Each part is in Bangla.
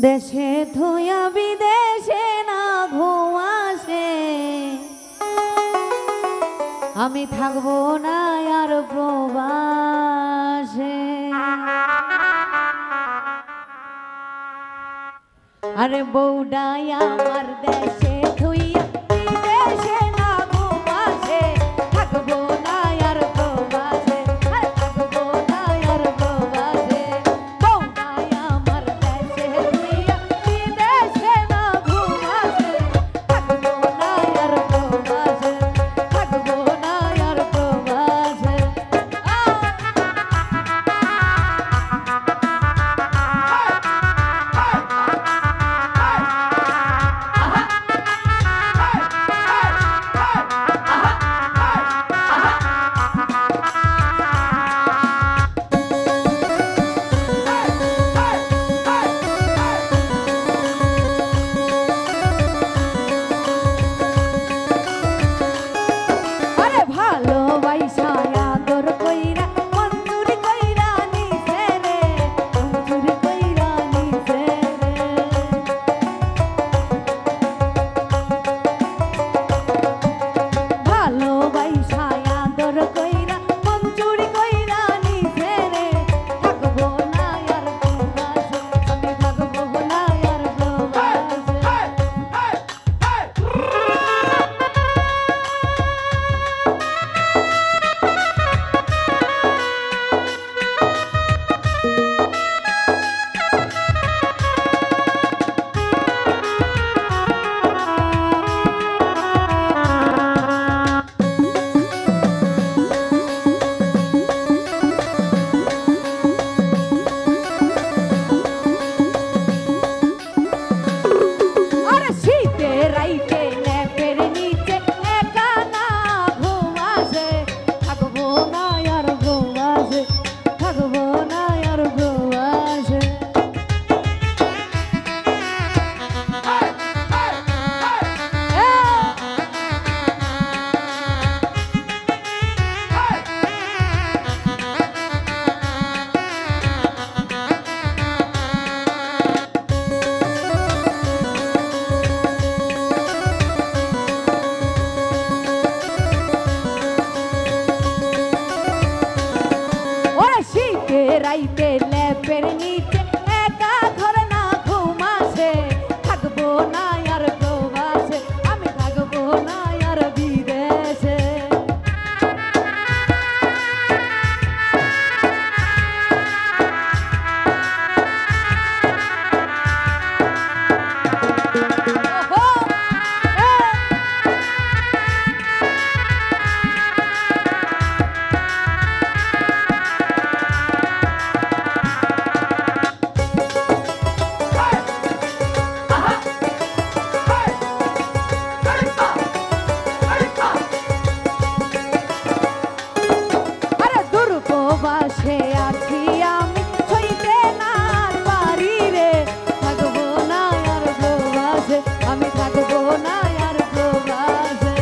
দেশে থুয়া বিদেশে না ঘুমাসে, আমি থাকবো না আর প্রবাসে। আরে বউডাই আমার দেশে থুইয়া বিদেশে না ঘুমাসে, থাকবো না আর প্রবাসে, থাকবো না আর প্রবাসে। বউডাই আমার দেশে থুইয়া বিদেশে না ঘুমাসে, থাকবো না আর প্রবাসে, থাকবো না আর প্রবাসে। রাইতে লেপের নিচে একা ঘর না ঘুমাসে, থাকবো না আর প্রবাসে, আমি থাকবো না আর বিদেশে। প্রবাসে আছি আমি ছইতে না পারি রে, থাকবো না আর প্রবাসে, আমি থাকবো না আর প্রবাসে।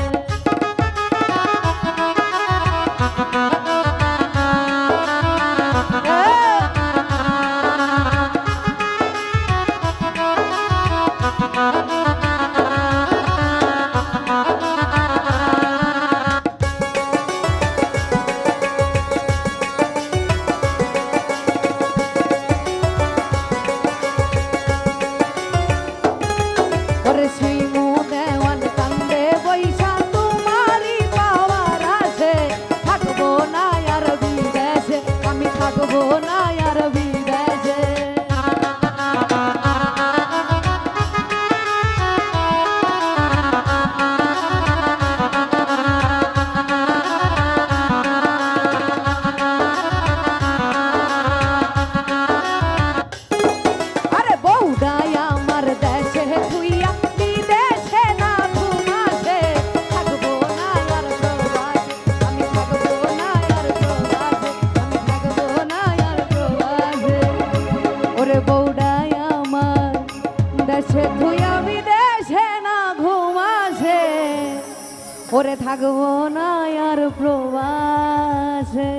থাকবো না আর বিদেশে। আরে বউডাই আমার দেশে থুইয়া বিদেশে না ঘুমাসে, থাকবো না আর প্রবাসে, আমি থাকবো না আর প্রবাসে, আমি থাকবো না আর প্রবাসে। ওরে বউডাই আমার দেশে থুইয়া বিদেশে না ঘুমাসে, ওরে থাকবো না আর প্রবাসে।